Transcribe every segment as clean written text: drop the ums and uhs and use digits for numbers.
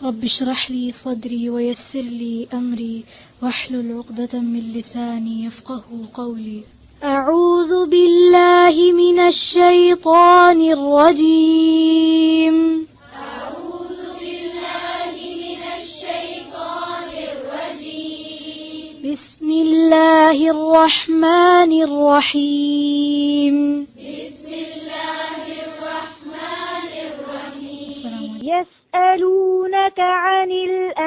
رب اشرح لي صدري ويسر لي أمري واحلل عقدة من لساني يفقه قولي. أعوذ بالله من الشيطان الرجيم. أعوذ بالله من الشيطان الرجيم. بسم الله الرحمن الرحيم. بسم الله الرحمن الرحيم. يسألونك عن الأنفال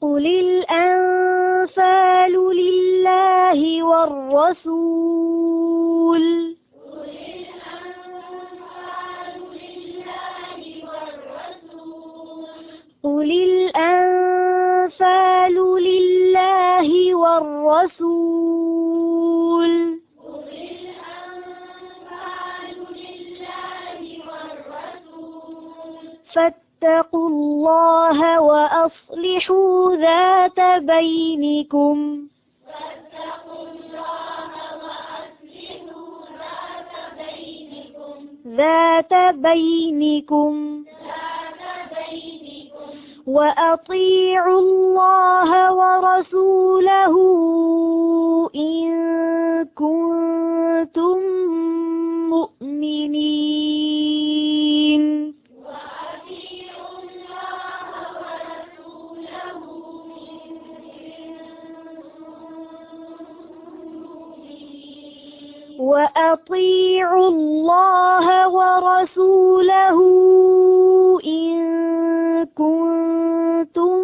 قل الأنفال لله والرسول قل الأنفال لله والرسول فاتقوا الله وأصلحوا ذات بينكم وأطيعوا الله ورسوله إن كنتم مؤمنين. وأطيعوا الله ورسوله إن كنتم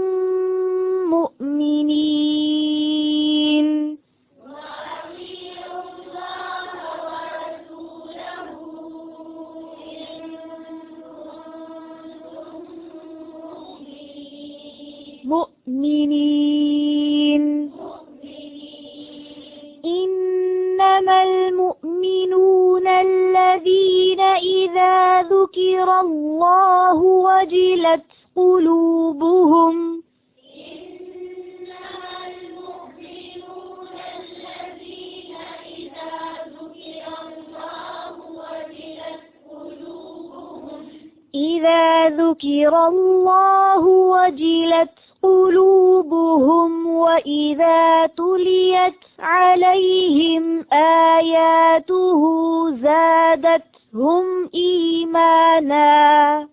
مؤمنين. إنما المؤمنون الذين إذا ذكر الله وجلت قلوبهم إذا ذكر الله وجلت قلوبهم وإذا تليت عليهم آياته زادتهم إيمانا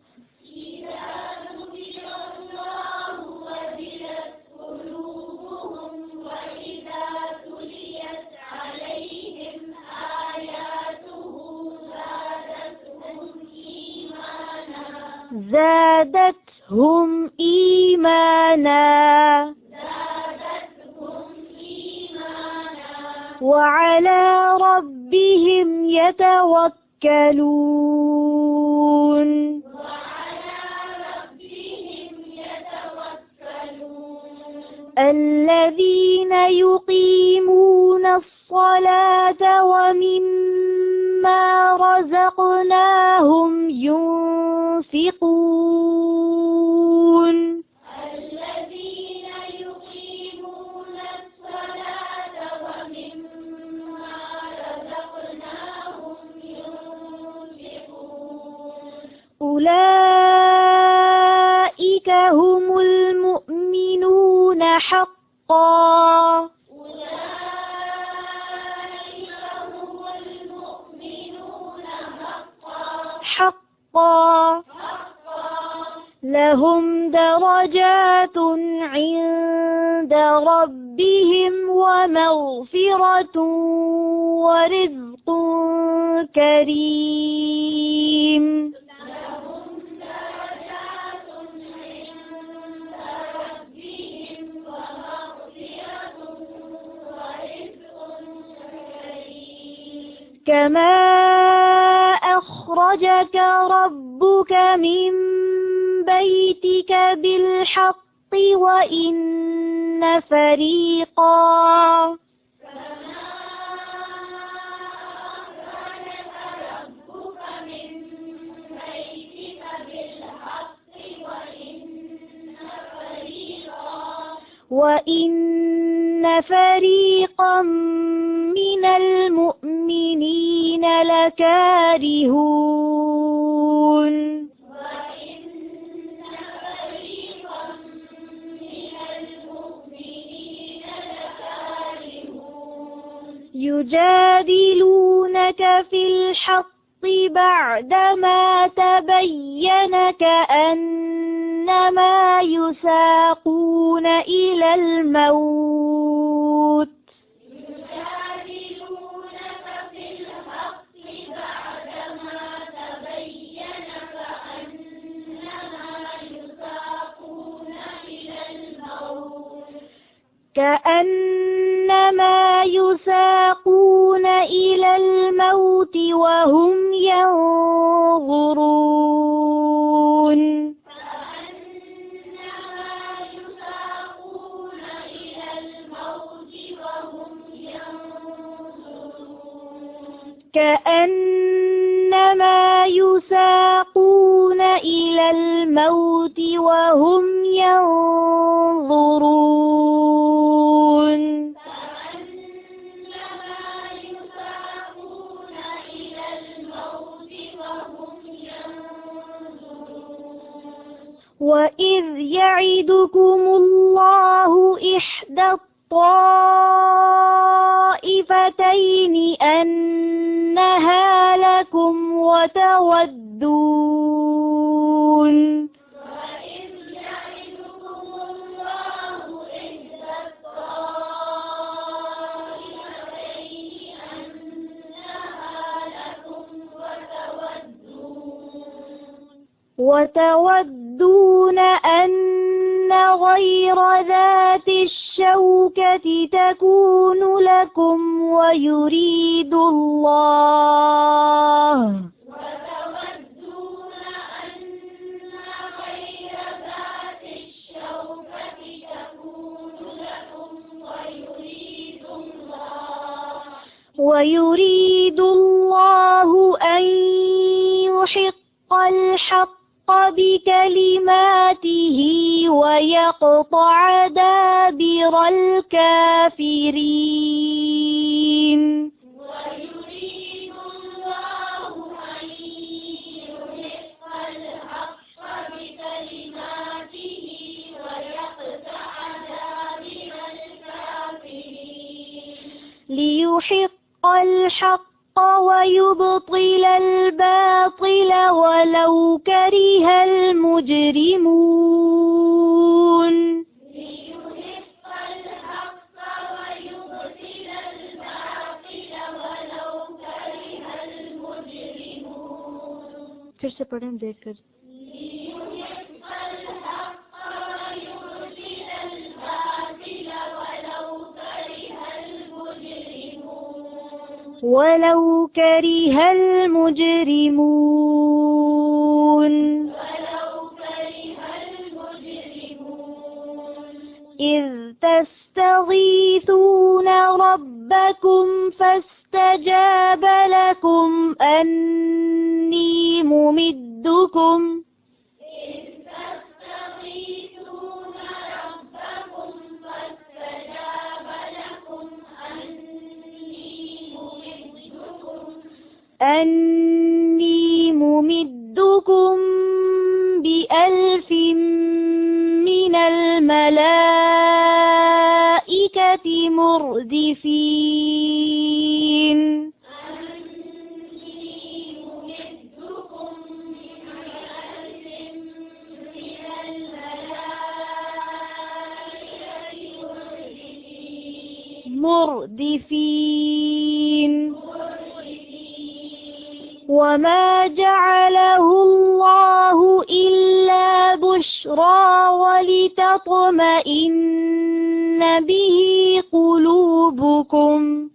زادتهم إيمانا وعلى ربهم يتوكلون. الذين يقيمون الصلاة ومما رزقناهم ينفقون. أولئك هم المؤمنون حقا. لهم درجات عند ربهم ومغفرة ورزق كريم. كما أخرجك ربك من بيتك بالحق وإن فريقا وإن فريقا من المؤمنين المؤمنين لكارهون وإن فريقا من المؤمنين لكارهون يجادلونك في الحق بعدما تبين كأنما يساقون إلى الموت يجادلونك في الحق بعدما تبين كأنما يساقون إلى الموت وهم ينظرون كأنما يساقون إلى الموت وهم ينظرون وإذ يعدكم الله إحدى الطائفتين أنها لكم وتودون أن غير ذات الشوكة تكون لكم ويريد الله أن يحق الحق بكلماته ويقطع دابر الكافرين ويريد الله أن يحق الحق بكلماته ويقطع دابر الكافرين ليحق الحق ويبطل الباطل ولو كره المجرمون ليحق الحق ويبطل الباطل ولو كره المجرمون फिर से पढ़ें देखकर ليحق الحق ويبطل الباطل ولو كره المجرمون إذ تستغيثون ربكم فاستجاب لكم أني ممدكم بألف من الملائكة مردفين وما جعله الله إلا بشرى ولتطمئن به قلوبكم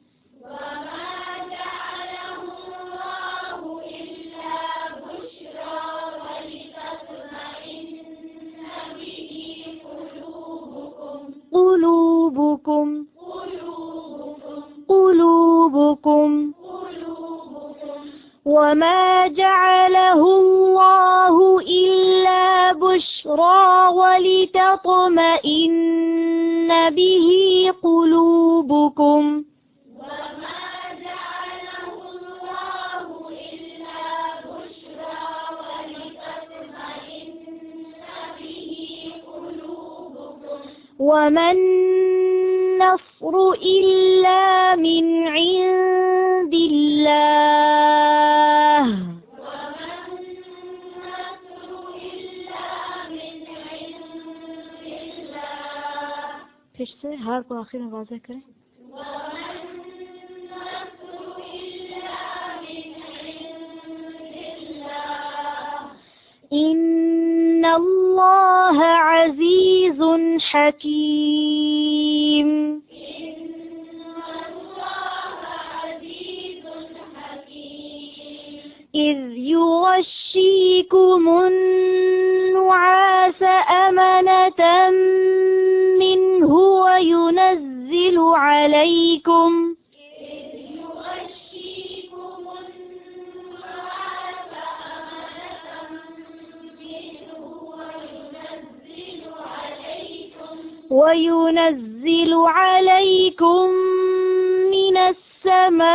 وما جعله الله إلا بشرى ولتطمئن به قلوبكم وما النصر إلا من عند الله फिर से हार को आखिर में वाज़ह करें। إن الله عزيز حكيم إذ يغشيكم النعاس أمنة منه وينزل عليكم من السماء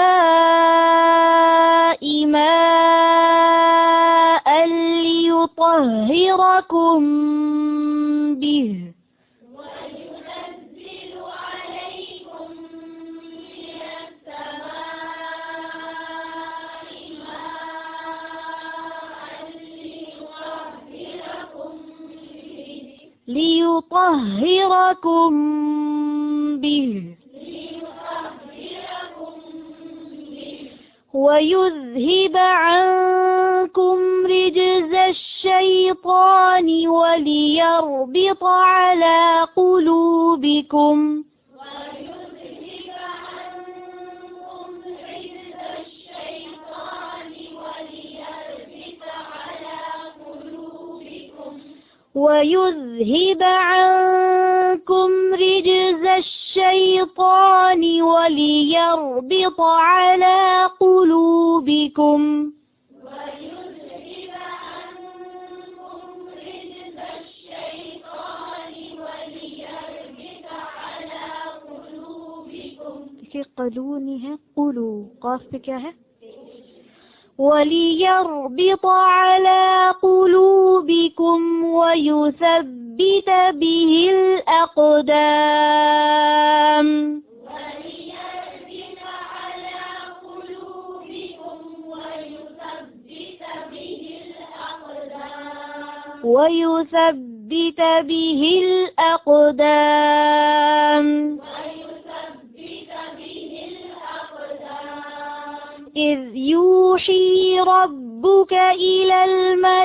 ماء ليطهركم به ويذهب عنكم رجز الشيطان وليربط على قلوبكم ويذهب عنكم رجز الشيطان وليربط على قلوبكم देखिए कलूनी है कुलू, काफ पे क्या है? وليربط على قلوبكم ويثبت به الأقدام ويثبت به الأقدام إذ يوحي ربك إلى الملائكة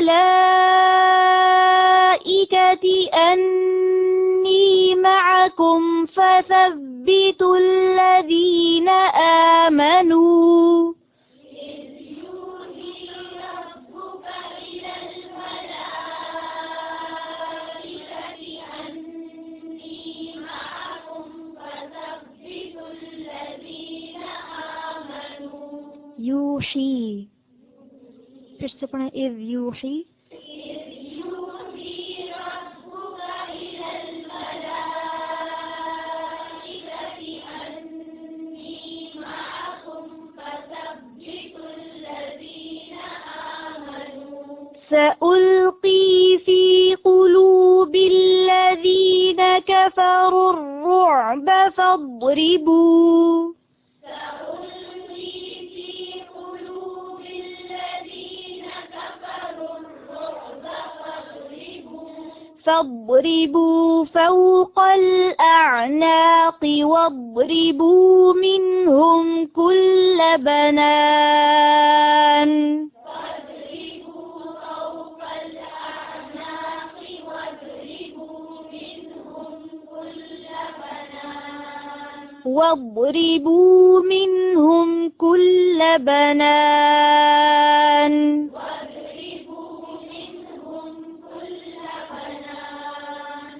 أني معكم فثبتوا الذين آمنوا يوحي फिर से पढ़ें इज़ यूही سألقي في قلوب الذين كفروا الرعب فاضربوا فوق الأعناق واضربوا منهم كل بنان واضربوا منهم كل بنان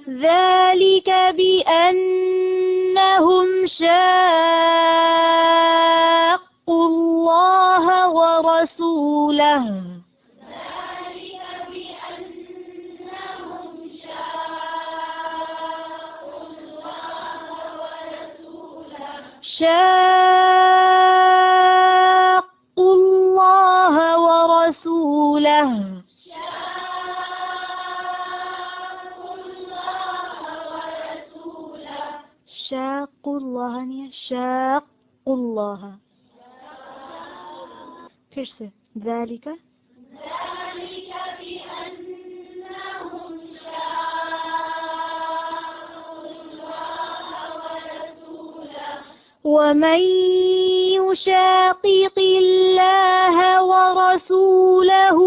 ذلك بأنهم شاقوا الله ورسوله شاقوا الله ورسوله شاقوا الله नहीं है شاقوا الله फिर से ذلك بأنهم ومن يشاقق الله ورسوله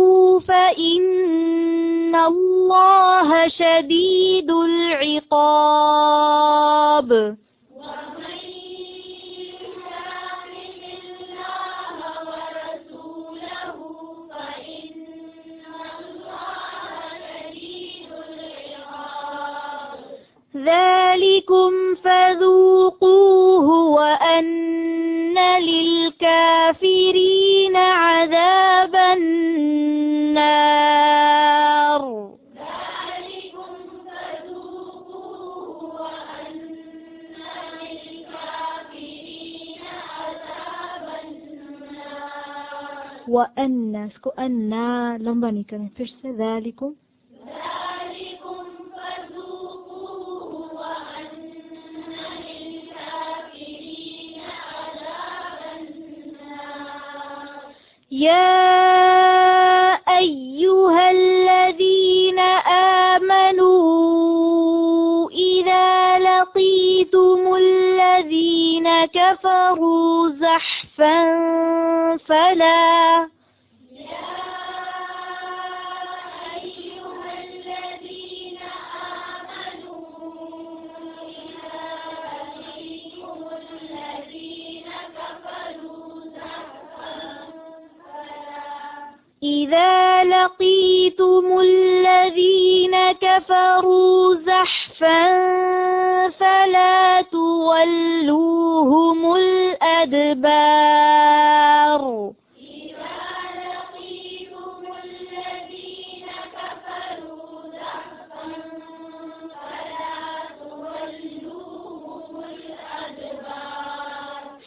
فإن الله شديد العقاب ذلكم فذوقوه وأن للكافرين عذاب النار وأن इसको अन्ना लंबा नहीं करें फिर से ذلكم يا أيها الذين آمنوا إذا لقيتم الذين كفروا زحفا فلا إذا لقيتم الذين كفروا زحفا فلا تولوهم الأدبار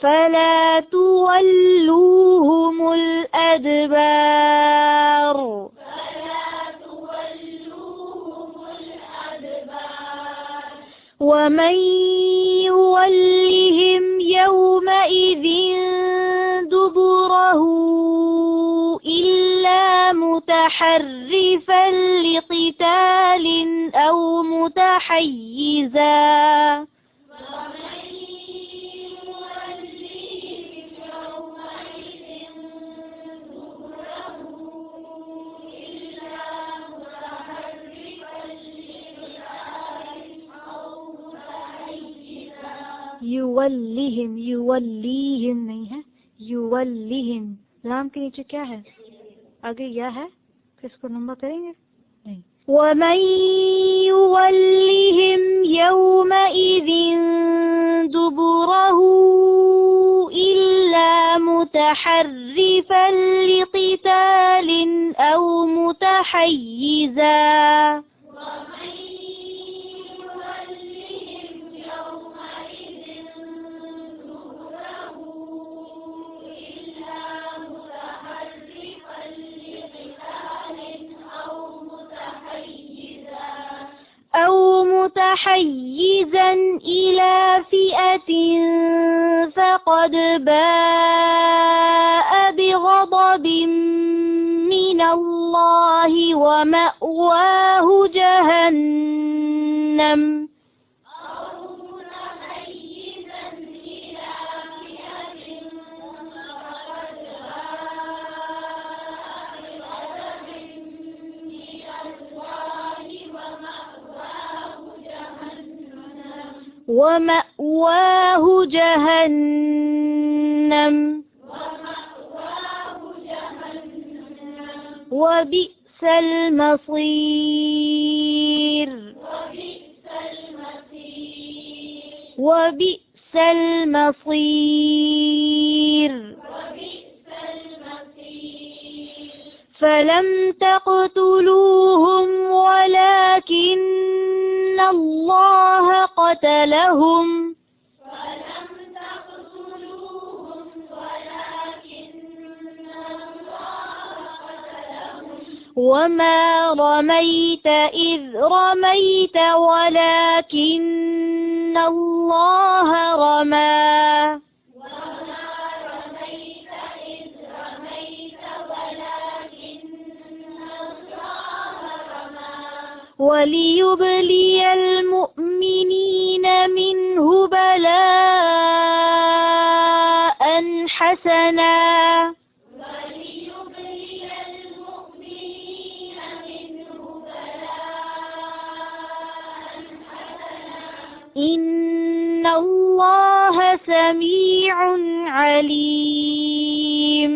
فلا تولوهم الأدبار ومن يولهم يومئذ دبره إلا متحرفا لقتال أو متحيزا युवल्लिहिम नहीं है युवल्लिहिम लाम के नीचे क्या है आगे या है किसको नंबर करेंगे नहीं ومن يولهم يومئذ دبره إلا متحرفا لقتال أو متحيزا متحيزا إلى فئة فقد باء بغضب من الله ومأواه جهنم ومأواه جهنم وبئس المصير وبئس المصير فلم تقتلوهم ولكن الله قتلهم وما رميت إذ رميت ولكن الله رمى وليبلي المؤمنين منه بلاء حسنا إن الله سميع عليم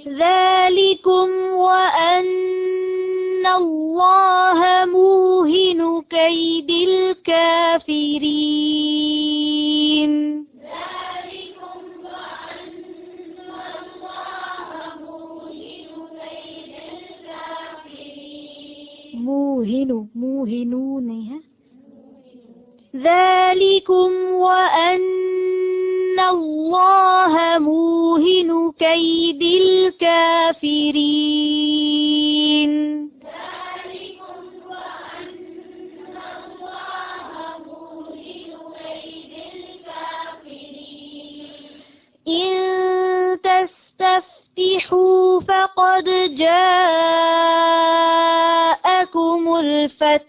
ذلكم وأن الله موهن كيد الكافرين موهنون नहीं है ذلكم وأن الله موهن كيد الكافرين إن تستفتحوا فقد جاءكم الفتح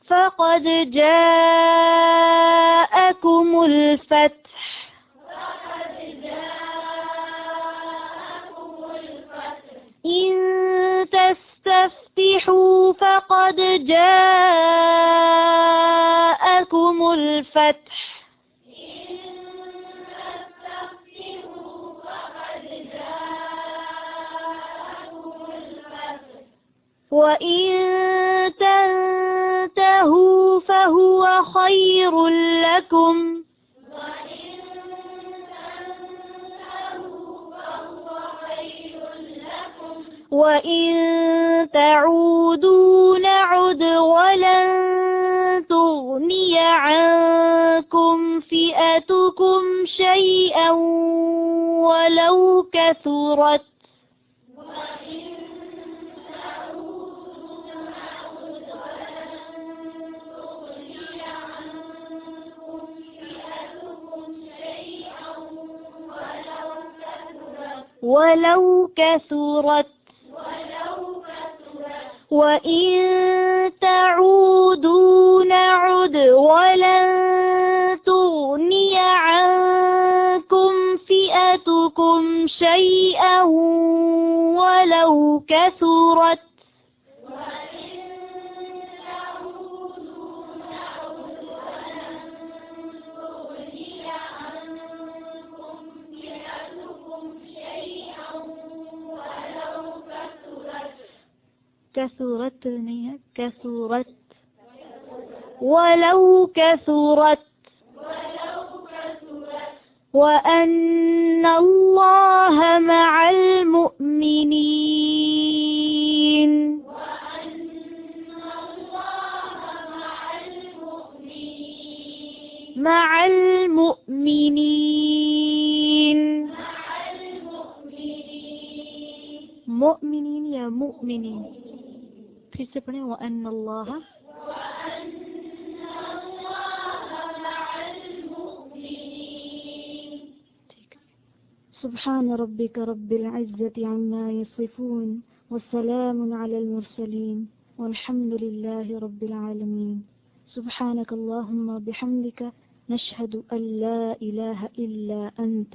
فقد جاءكم الفتح إن تستفتحوا فقد جاءكم الفتح وإن تنتهوا فهو خير لكم وإن تعودوا نعد ولن تغني عنكم فئتكم شيئا ولو كثرت وإن تعودوا نعد ولن تغني عنكم فئتكم شيئا ولو كثرت كثرت नहीं है كثرت ولو كثرت وأن الله مع المؤمنين مع المؤمنين مؤمنين या मुؤमिनीन फिर से पढ़ें وأن الله سبحان ربك رب العزة عما يصفون والسلام على المرسلين والحمد لله رب العالمين سبحانك اللهم بحمدك نشهد أن لا إله إلا أنت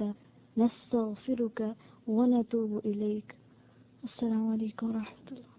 نستغفرك ونتوب إليك السلام عليكم ورحمة الله